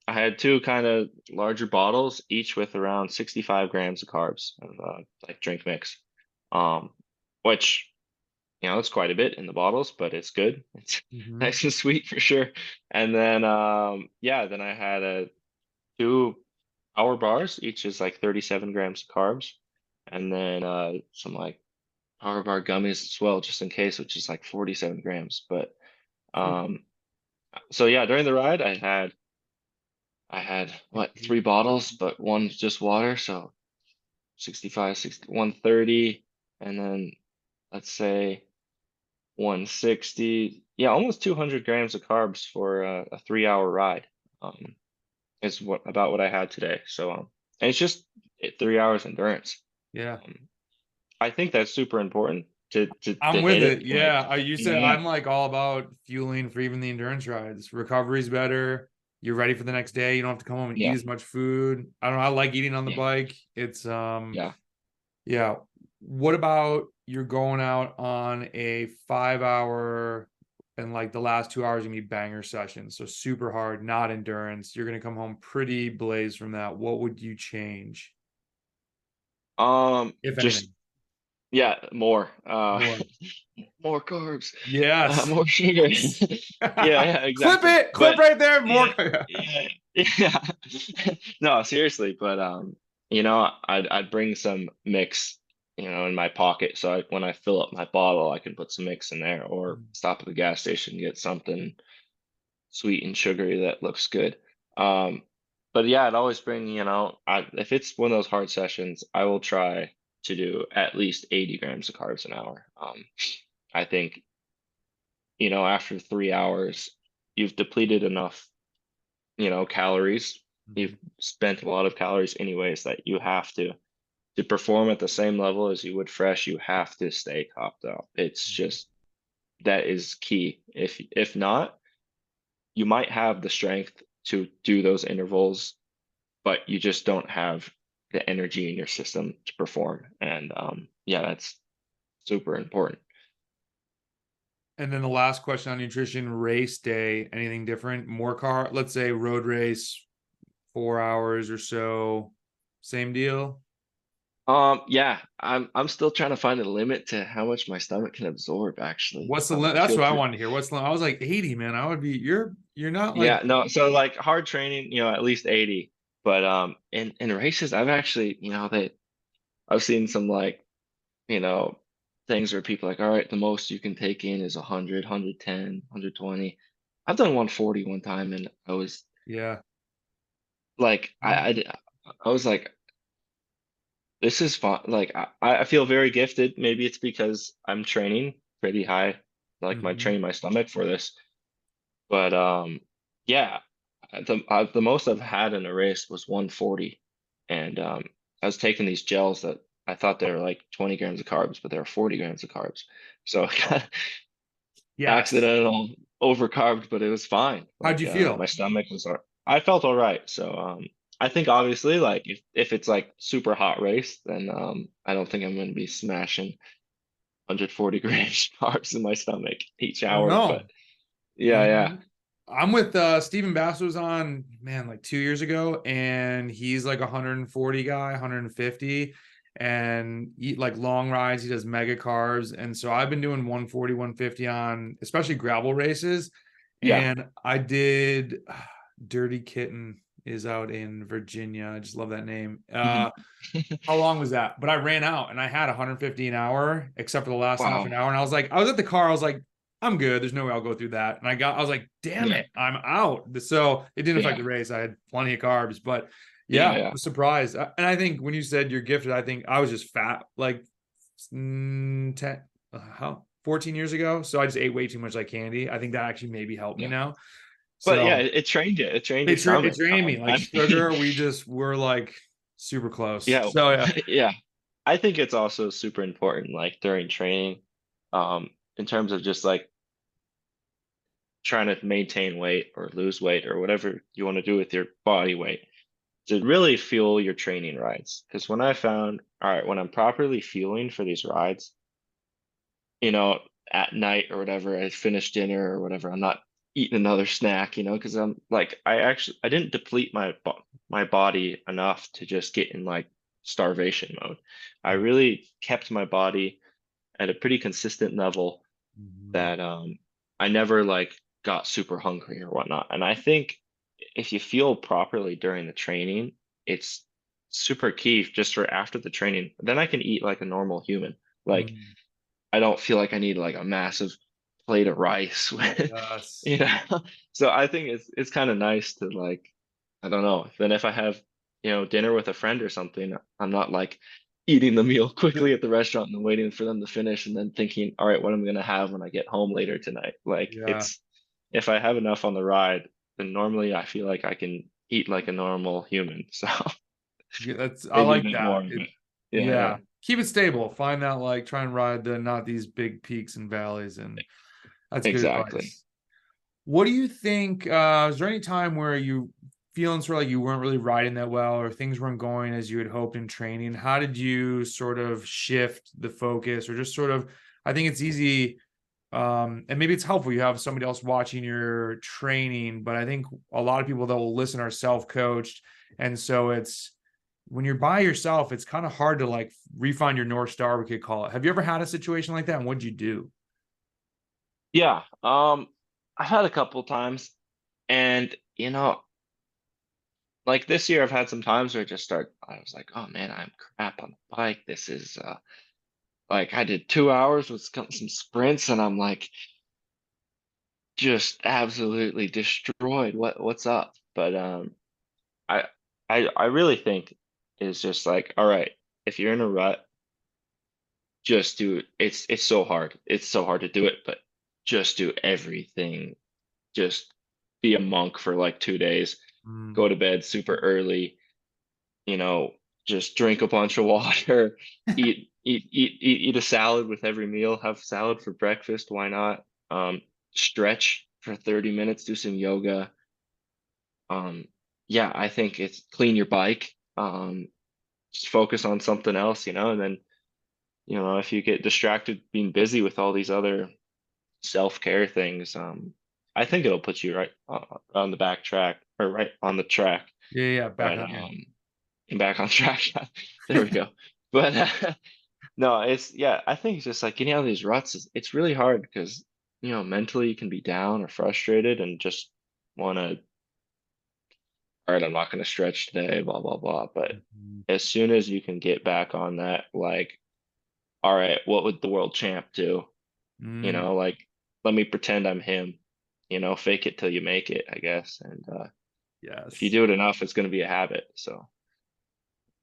I had two kind of larger bottles, each with around 65 grams of carbs of like drink mix. Um, which it's quite a bit in the bottles, but it's good. It's Mm-hmm. nice and sweet for sure. And then yeah, then I had a 2 hour bars, each is like 37 grams of carbs, and then some like power bar gummies as well, just in case, which is like 47 grams. But um, so yeah, during the ride, I had what, 3 bottles, but one's just water, so 65, 60, 130, and then let's say 160. Yeah, almost 200 grams of carbs for a 3 hour ride. Is what I had today. So and it's just 3 hours endurance. Yeah. Um, I think that's super important to I'm with hit it. it like Yeah. You said yeah, I'm like all about fueling for even the endurance rides. Recovery's better. You're ready for the next day. You don't have to come home and eat yeah, as much food. I don't know. I like eating on the yeah, bike. It's yeah. yeah. What about you're going out on a 5 hour and like the last 2 hours gonna be banger sessions. So super hard, not endurance. You're gonna come home pretty blazed from that. What would you change, if Just anything? yeah, more More. more carbs, Yes. more sugar. Yes. Yeah, yeah, Clip exactly. it, clip But right there. More. yeah, yeah, yeah. No, seriously, but I'd bring some mix, in my pocket, so when I fill up my bottle, I can put some mix in there, or stop at the gas station and get something sweet and sugary that looks good. Um, but yeah, I'd always bring, if it's one of those hard sessions, I will try. to do at least 80 grams of carbs an hour. I think, after 3 hours, you've depleted enough, calories. You've Mhm. spent a lot of calories anyways that you have to perform at the same level as you would fresh, you have to stay topped up. It's just that is key. If not, you might have the strength to do those intervals, but you just don't have the energy in your system to perform. And yeah, that's super important. And then the last question on nutrition, race day, anything different? More let's say road race, 4 hours or so, same deal. Yeah, I'm still trying to find a limit to how much my stomach can absorb, actually. What's the I That's feel what I pretty, wanted to hear. I was like 80, man. I would be you're not like yeah, no, so like hard training, at least 80. But in races, I've actually, I've seen some like, you know, things where people are like, all right, the most you can take in is 100, 110, 120. I've done 140 one time, and I was yeah. like, I was like, this is fun. Like, I feel very gifted. Maybe it's because I'm training pretty high, like Mhm. training my stomach for this. But yeah, the most I've had in a race was 140, and I was taking these gels that I thought they were like 20 grams of carbs, but they were 40 grams of carbs. So I got Yes. accidental overcarbed, but it was fine. How'd Like you feel? my stomach was, I felt all right. So I think obviously like if it's like super hot race, then I don't think I'm going to be smashing 140 grams carbs in my stomach each I don't hour. But know. yeah, yeah, I'm with Stephen Bass was on, man, like 2 years ago, and he's like 140 guy, 150, and eat like long rides. He does mega carbs. And so I've been doing 140, 150 on especially gravel races. yeah. And I did Dirty Kitten is out in Virginia. I just love that name. Mhm. How long was that? But I ran out and I had 150 an hour, except for the last half Wow. an hour. And I was at the car. I was like, I'm good. There's no way I'll go through that. And I was like, damn Yeah, it, I'm out. So it didn't affect yeah, the race. I had plenty of carbs, but yeah, yeah, I yeah. was surprised. And I think when you said you're gifted, I think I was just fat like 10, how 14 years ago. So I just ate way too much like candy. I think that actually maybe helped me Yeah. now. But yeah, So it trained you. It trained your it stomach. trained me like I mean, sugar. We just were like super close. yeah, So yeah. yeah. I think it's also super important, like during training, in terms of just like trying to maintain weight or lose weight or whatever you want to do with your body weight, to really fuel your training rides. Because when I found, all right, when I'm properly fueling for these rides, you know, at night or whatever, I finish dinner or whatever, I'm not eating another snack, because I'm like, I didn't deplete my body enough to just get in like starvation mode. I really kept my body at a pretty consistent level Mhm. that I never like got super hungry or whatnot. And I think if you fuel properly during the training, it's super key just for after the training. Then I can eat like a normal human. Like Mm, I don't feel like I need like a massive plate of rice with, yes. you know. So I think it's kind of nice to like, I don't know. Then if I have, dinner with a friend or something, I'm not like eating the meal quickly at the restaurant and then waiting for them to finish and then thinking, all right, what am I gonna have when I get home later tonight? Like Yeah. it's if I have enough on the ride, then normally I feel like I can eat like a normal human. So Yeah, I maybe a like bit more that. of it. Yeah, yeah. Yeah. Keep it stable. Find that like try and ride the not these big peaks and valleys, and that's good Exactly. advice. What do you think? Is there any time where you feeling sort of like you weren't really riding that well or things weren't going as you had hoped in training? How did you sort of shift the focus or just sort of I think it's easy and maybe it's helpful you have somebody else watching your training, but I think a lot of people that will listen are self-coached. And so it's when you're by yourself, it's kind of hard to like refine your North Star, we could call it. Have you ever had a situation like that? And what'd you do? Yeah. I've had a couple times and like this year I've had some times where I was like, oh man, I'm crap on the bike. This is like I did 2 hours with some sprints and I'm like just absolutely destroyed. What's up? But I I really think it's just like, all right, if you're in a rut, just do it. It's so hard. It's so hard to do it, but just do everything. Just be a monk for like 2 days. Mm. Go to bed super early. You know, just drink a bunch of water. Eat a salad with every meal. Have salad for breakfast. Why not? Stretch for 30 minutes. Do some yoga. Um, yeah, I think it's clean your bike. Just focus on something else, and then, if you get distracted being busy with all these other self-care things, I think it'll put you right on the back track or right on the track, Yeah, yeah, back but on. Yeah. and back on track. There we go. But no, yeah, I think it's just like getting out of these ruts it's really hard because, mentally you can be down or frustrated and just want to, all right, I'm not going to stretch today, blah, blah, blah. But Mhm. as soon as you can get back on that, like, all right, what would the world champ do? Mm, Like, let me pretend I'm him, fake it till you make it, I guess. And if you yes. do it enough, it's going to be a habit. So,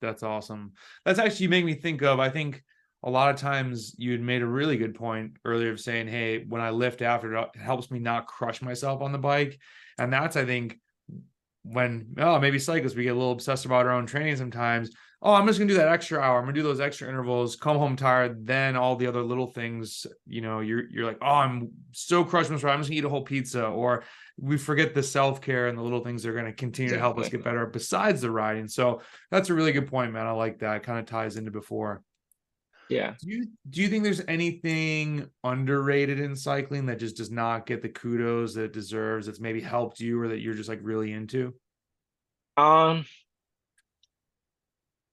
That's awesome. That's actually make me think of, I think a lot of times you had made a really good point earlier of saying, hey, when I lift after it helps me not crush myself on the bike. And that's, I think, when, oh, maybe cyclists, we get a little obsessed about our own training sometimes. Oh, I'm just gonna do that extra hour. I'm gonna do those extra intervals, come home tired, then all the other little things, you're like, oh, I'm so crushed myself. I'm just gonna eat a whole pizza. Or we forget the self-care and the little things that are going to continue to help us exactly. get better besides the riding. So that's a really good point, man. I like that. It kind of ties into before. Yeah. Do you think there's anything underrated in cycling that just does not get the kudos that it deserves, that's maybe helped you or that you're just like really into? Um,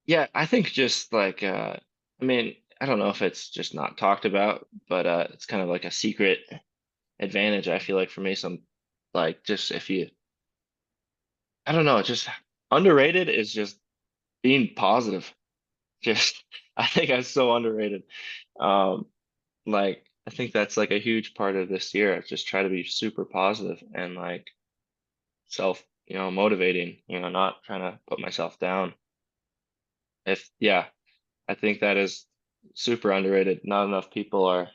yeah, I think just like, I mean, I don't know if it's just not talked about, but it's kind of like a secret advantage, I feel like, for me. Some, like, just if you, I don't know, just underrated is just being positive. Just, I think I'm so underrated. Um, like, I think that's like a huge part of this year. I just try to be super positive and like self, motivating, not trying to put myself down. Yeah, I think that is super underrated. Not enough people are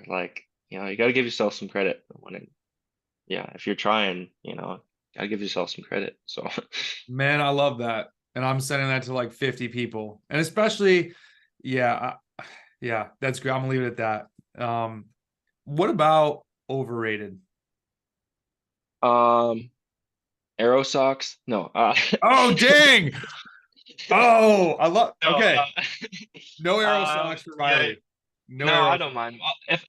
like, you got to give yourself some credit yeah, if you're trying, gotta give yourself some credit. So, Man, I love that. And I'm sending that to like 50 people. And especially, yeah, yeah, that's great. I'm gonna leave it at that. What about overrated? um, Aero socks? No, Oh, dang. Oh, I love, no, okay. No arrow socks for yeah, Riley. No no, I arrow don't socks. mind.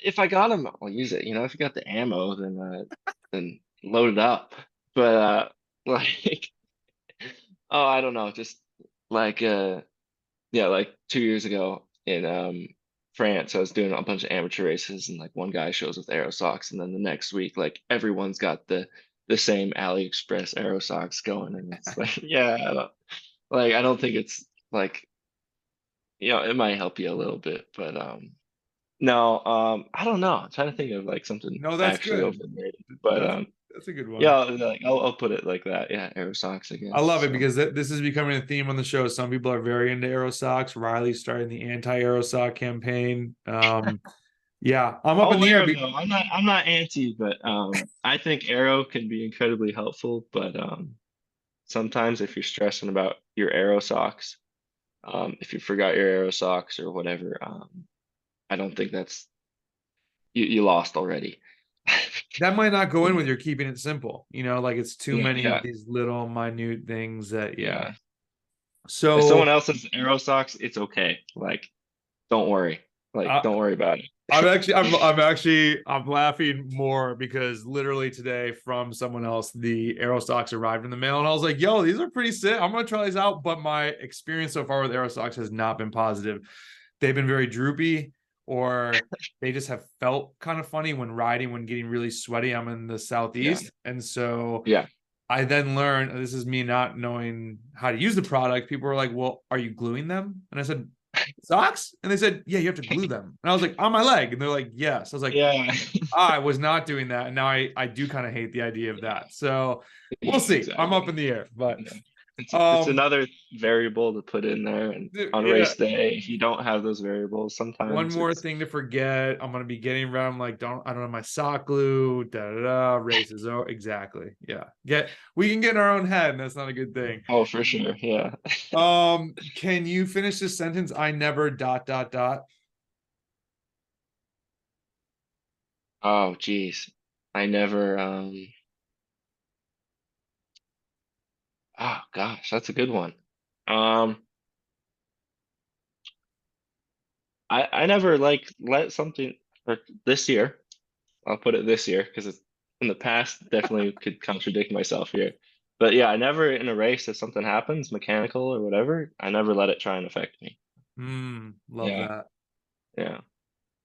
If I got them, I'll use it. If you got the ammo, then load it up. But like, oh, I don't know, just like yeah, like 2 years ago in France, I was doing a bunch of amateur races, and like one guy shows with Aero socks, and then the next week, like everyone's got the same AliExpress Aero socks going, and it's like, yeah, I don't think it's like, it might help you a little bit, but no, I don't know. I'm trying to think of like something No, that's actually good. overrated, but That's that's a good yeah, one. I'll put it like that. Yeah, Aero socks, I I guess. love it So. because this is becoming a theme on the show. Some people are very into arrow socks. Riley's starting the anti-arrow sock campaign. Yeah, I'm up in I'll the wear air. them though. I'm not anti, but I think Aero can be incredibly helpful. But sometimes if you're stressing about your Aero socks, if you forgot your Aero socks or whatever, I don't think that's you lost already. That might not go in with Yeah, your keeping it simple. Like it's too yeah, many of yeah, these little minute things that, yeah. yeah. If someone So else has Aero socks, it's okay. Like, don't worry. Like, I, don't worry about I'm it. actually, I'm laughing more because literally today from someone else, the Aero socks arrived in the mail, and I was like, "Yo, these are pretty sick. I'm gonna try these out." But my experience so far with Aero socks has not been positive. They've been very droopy, or they just have felt kind of funny when riding, when getting really sweaty. I'm in the Yeah, southeast, and so yeah. I then learned, this is me not knowing how to use the product. People were like, "Well, are you gluing them?" And I said, "Socks?" And they said, "Yeah, you have to glue them." And I was like, "On my leg?" And they're like, "Yes." I was like, Yeah. I was not doing that. And now I do kind of hate the idea of Yeah, that. So we'll yeah, see. I'm up exactly. in the air, but Yeah. It's Um, another variable to put in there, and on yeah. race day, if you don't have those variables, One sometimes more it's thing to forget. I'm gonna be getting around like I don't have my sock glue. Da da da. Races. Oh, exactly. Yeah. We can get in our own head, and that's not a good thing. oh for sure, yeah. Can you finish this sentence? I never dot dot dot. Oh geez, I never oh gosh, that's a good one. Um, I never like let something or this year. I'll put it this year because it's in the past definitely could contradict myself here. But yeah, I never in a race if something happens, mechanical or whatever, I never let it try and affect me. Love Yeah, that. yeah.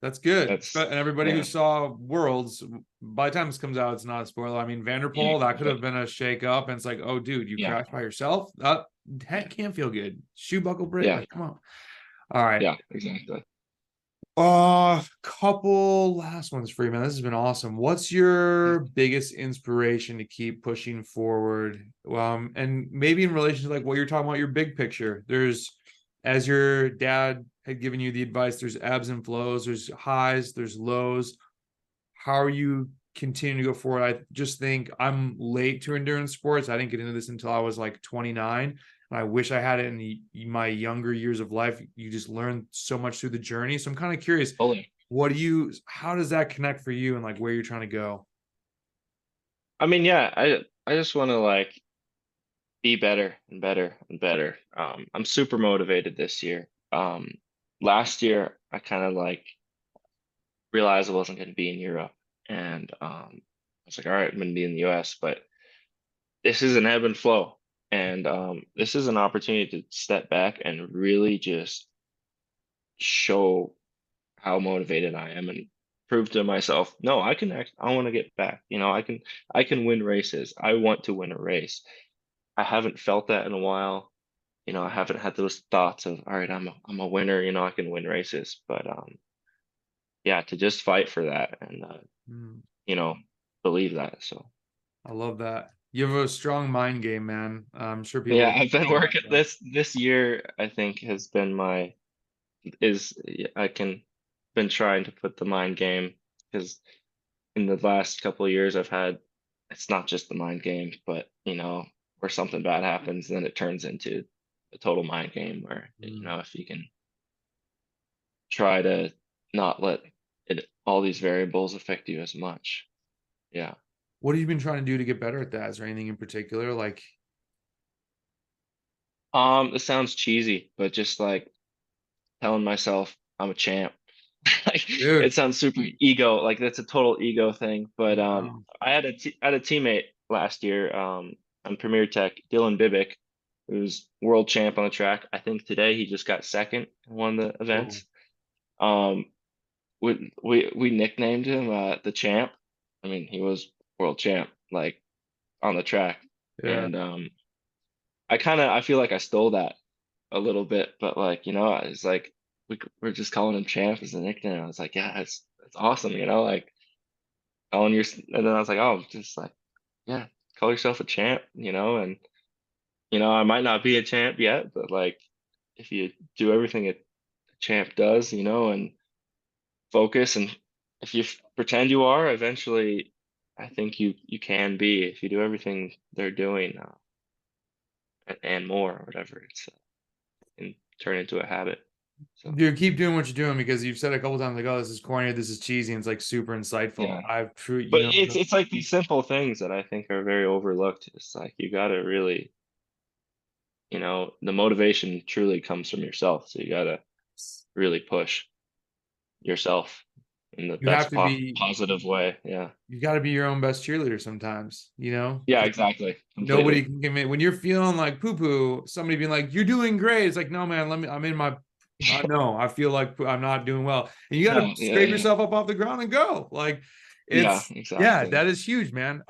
That's good. That's And everybody who yeah, saw Worlds, by the time this comes out, it's not a spoiler. I mean, yeah, Vanderpool, that could have exactly. been a shake up, and it's like, oh, dude, you Yeah, crashed by yourself. That can't feel good. Shoe buckle break, yeah, like, come on. All right. yeah, exactly. Couple last ones for you, man. This has been awesome. What's your biggest inspiration to keep pushing forward? And maybe in relation to like what you're talking about, your big picture. As your dad had given you the advice, there's ebbs and flows, there's highs, there's lows. How are you continuing to go forward? I just think I'm late to endurance sports. I didn't get into this until I was like 29. And I wish I had it my younger years of life. You just learn so much through the journey. So I'm kind of curious, Totally. how does that connect for you and like where you're trying to go? I mean, yeah, I just want to like be better and better and better. I'm super motivated this year. Last year I kind of like realized I wasn't going to be in Europe, and I was like, all right, I'm going to be in the US, but this is an ebb and flow, and this is an opportunity to step back and really just show how motivated I am and prove to myself, no, I can act, I want to get back. I can win races. I want to win a race. I haven't felt that in a while. I haven't had those thoughts of, all right, I'm a winner, I can win races. But yeah, to just fight for that and Mm, you know, believe that. So I love that. You have a strong mind game, man. I'm sure yeah, people I've been appreciate working that. this year, I think has been my is yeah, I can been trying to put the mind game because in the last couple of years I've had it's not just the mind game, but where something bad happens, then it turns into a total mind game where Mm. if you can try to not let all these variables affect you as much. Yeah. What have you been trying to do to get better at that? Is there anything in particular? Like, It sounds cheesy, but just like telling myself I'm a champ. Like it dude, sounds super ego, like that's a total ego thing. But no. I had a teammate last year, on Premier Tech, Dylan Bibick, who's world champ on the track. I think today he just got second in one of the Whoa. events. Um, we nicknamed him the champ. I mean, he was world champ, like on the track. Yeah. And I feel like I stole that a little bit, but like, it's like we're just calling him champ as a nickname. I was like, yeah, it's awesome, like calling your and then I was like, oh, just like, yeah, call yourself a champ, and I might not be a champ yet, but like if you do everything a champ does, and focus and if you pretend you are, eventually I think you can be if you do everything they're doing, and more or whatever. It's and turn into a habit. So Dude, keep doing what you're doing because you've said a couple times like, "Oh, this is corny, this is cheesy," and it's like super insightful. yeah, I've true, but it's like these simple things that I think are very overlooked. It's like you got to really, the motivation truly comes from yourself. So you got to really push yourself in the you have best to be, positive way. Yeah. you got to be your own best cheerleader sometimes, Yeah, exactly. Nobody Completely. can commit when you're feeling like poo poo. Somebody being like, "You're doing great." It's like, no, man. I'm in my. I know. I feel like I'm not doing well, and you got to No, yeah, scrape yeah. yourself up off the ground and go. Like, Yeah, yeah, exactly. that is huge, man.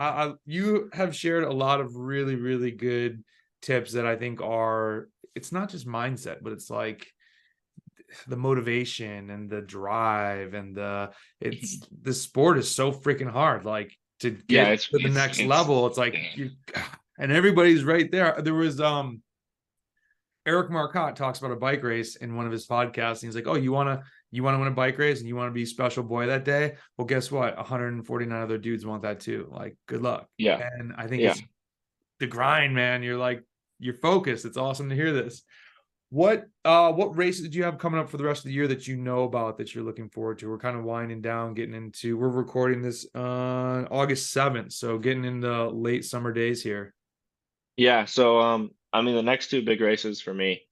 You have shared a lot of really, really good tips that I think are. It's not just mindset, but it's like the motivation and the drive and the sport is so freaking hard. Like to Yeah, get to the next level, it's like yeah. and everybody's right there. There was Eric Marcotte talks about a bike race in one of his podcasts. And he's like, "Oh, you wanna win a bike race and you want to be special boy that day? Well, guess what? 149 other dudes want that too. Like, good luck." Yeah. And I think Yeah. it's the grind, man. You're focused. It's awesome to hear this. What races did you have coming up for the rest of the year that you know about that you're looking forward to? We're kind of winding down, we're recording this on August 7th, so getting into late summer days here. Yeah. So, I mean, the next two big races for me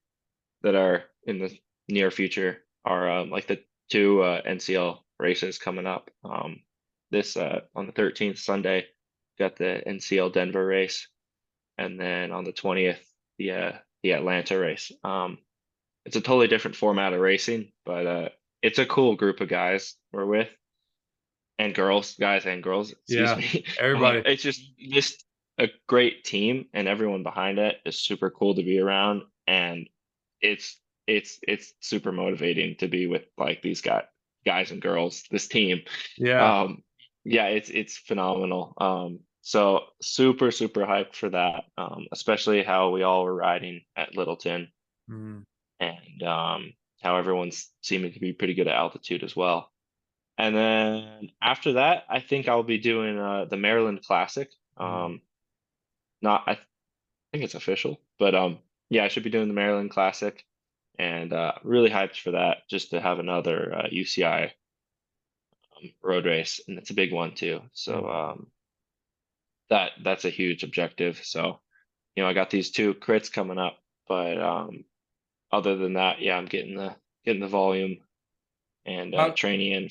that are in the near future are like the two NCL races coming up. This on the 13th Sunday, got the NCL Denver race, and then on the 20th, the Atlanta race. It's a totally different format of racing, but it's a cool group of guys we're with, and girls, guys and girls, excuse Yeah, me. everybody. It's just a great team, and everyone behind it is super cool to be around, and it's it's super motivating to be with like these guys and girls, this team. Yeah. Um, yeah, it's phenomenal. So super hyped for that. Especially how we all were riding at Littleton, Mm. and how everyone's seeming to be pretty good at altitude as well. And then after that, I think I'll be doing the Maryland Classic. Mm. Not I think it's official, but yeah, I should be doing the Maryland Classic, and really hyped for that, just to have another UCI road race, and it's a big one too. So Mm. that's a huge objective. So I got these two crits coming up, but other than that, yeah, I'm getting the volume and How training in.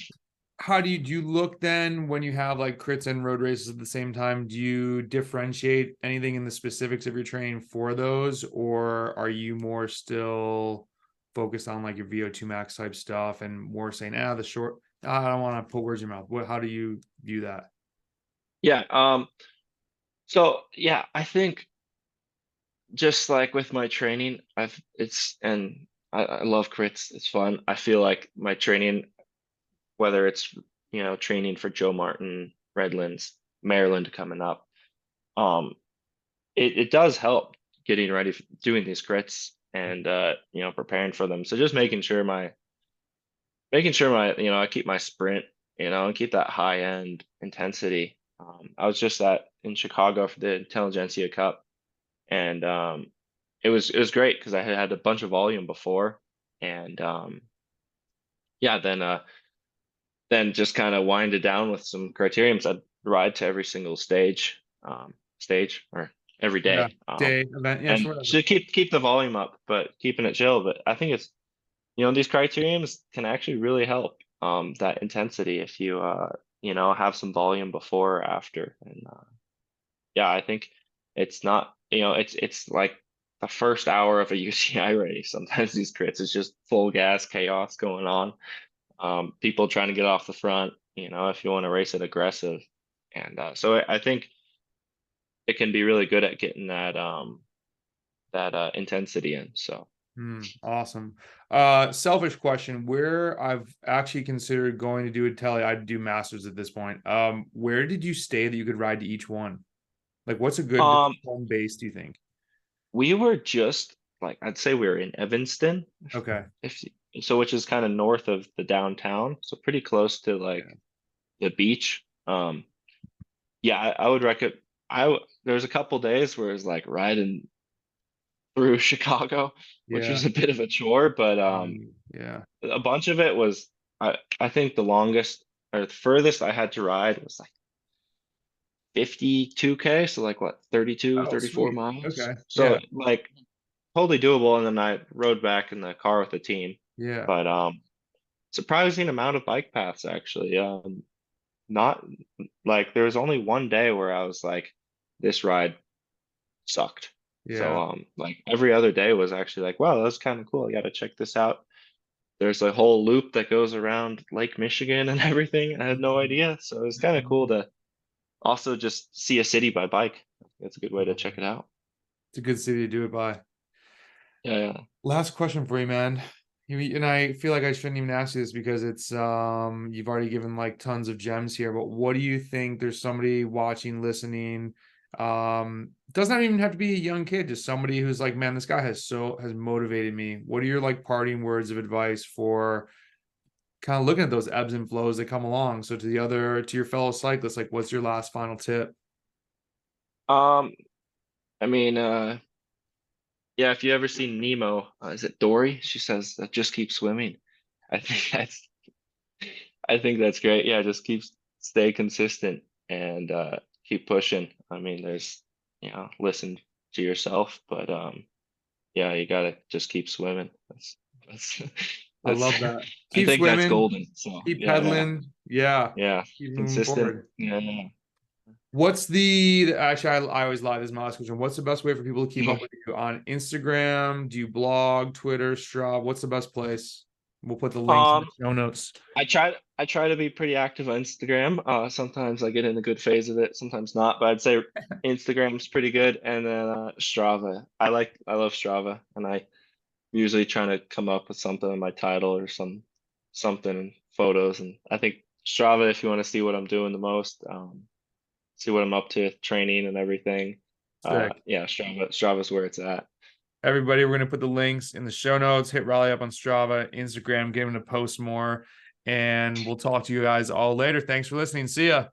how do you look then when you have like crits and road races at the same time? Do you differentiate anything in the specifics of your training for those, or are you more still focused on like your VO2 max type stuff and more saying, the short, I don't want to put words in your mouth. How do you view that? Yeah. So yeah, I think just like with my training, I love crits. It's fun. I feel like my training, whether it's training for Joe Martin, Redlands, Maryland coming up, um, it does help getting ready for doing these crits, and preparing for them. So just making sure my I keep my sprint, and keep that high end intensity. I was just in Chicago for the Intelligentsia Cup, and it was great because I had a bunch of volume before, and yeah, then just kind of wind it down with some criteriums. I'd ride to every single stage or every Yeah. day, Day event. Yeah, and sure. Whatever. should keep the volume up, but keeping it chill. But I think these criteriums can actually really help that intensity if you have some volume before or after. And yeah, I think it's not, it's like the first hour of a UCI race. Sometimes these crits is just full gas chaos going on. People trying to get off the front, if you want to race it aggressive. And so I think it can be really good at getting that intensity in. So Awesome. Selfish question. Where I've actually considered going to do a telly, I'd do masters at this point. Where did you stay that you could ride to each one? Like, what's a good um home base, do you think? we were just like, I'd say we were in Evanston, Okay. if so, which is kind of north of the downtown, so pretty close to like Yeah. the beach. Yeah, I would recommend. There was a couple days where it was like riding through Chicago, which Yeah. was a bit of a chore, but Yeah. a bunch of it was. I think the longest or the furthest I had to ride was like 52K, so like what, 32, Oh, 34 sweet. miles. Okay. So Yeah. like totally doable, and then I rode back in the car with the team. Yeah. But surprising amount of bike paths actually. Not like there was only one day where I was like, this ride sucked. So Yeah. like every other day was actually like, wow, that's kind of cool. I got to check this out. There's a whole loop that goes around Lake Michigan and everything. I had no Mhm. idea. So it was kind of cool to also just see a city by bike. That's a good way to check it out. It's a good city to do it by. Yeah, yeah. Last question for you, man. And I feel like I shouldn't even ask you this because it's you've already given like tons of gems here, but what do you think? There's somebody watching, listening, Doesn't even have to be a young kid, just somebody who's like, man, this guy has motivated me. What are your like parting words of advice for kind of looking at those ebbs and flows that come along? So to your fellow cyclists, like what's your last final tip? Um, I mean, yeah, if you ever seen Nemo, is it Dory? She says that just keep swimming. I think that's I think that's great. Yeah, just stay consistent and keep pushing. I mean, listen to yourself, but yeah, you gotta just keep swimming. That's I that's love that. I Keep think that's swimming, golden. So keep yeah, yeah, pedaling. Yeah. yeah. Keep moving Consistent. forward. Yeah, yeah. What's actually, I always lie. This is my last question. What's the best way for people to keep up with you on Instagram? Do you blog, Twitter, Strava? What's the best place? We'll put the links in Um, the show notes. I try to be pretty active on Instagram. Sometimes I get in a good phase of it, sometimes not, but I'd say Instagram's pretty good. And then Strava. I love Strava, and I usually trying to come up with something in my title or something in photos. And I think Strava, if you want to see what I'm doing the most, see what I'm up to, training and everything. Sick. Yeah, Strava's where it's at. Everybody, we're going to put the links in the show notes. Hit Riley up on Strava, Instagram, get him to post more. And we'll talk to you guys all later. Thanks for listening. See ya.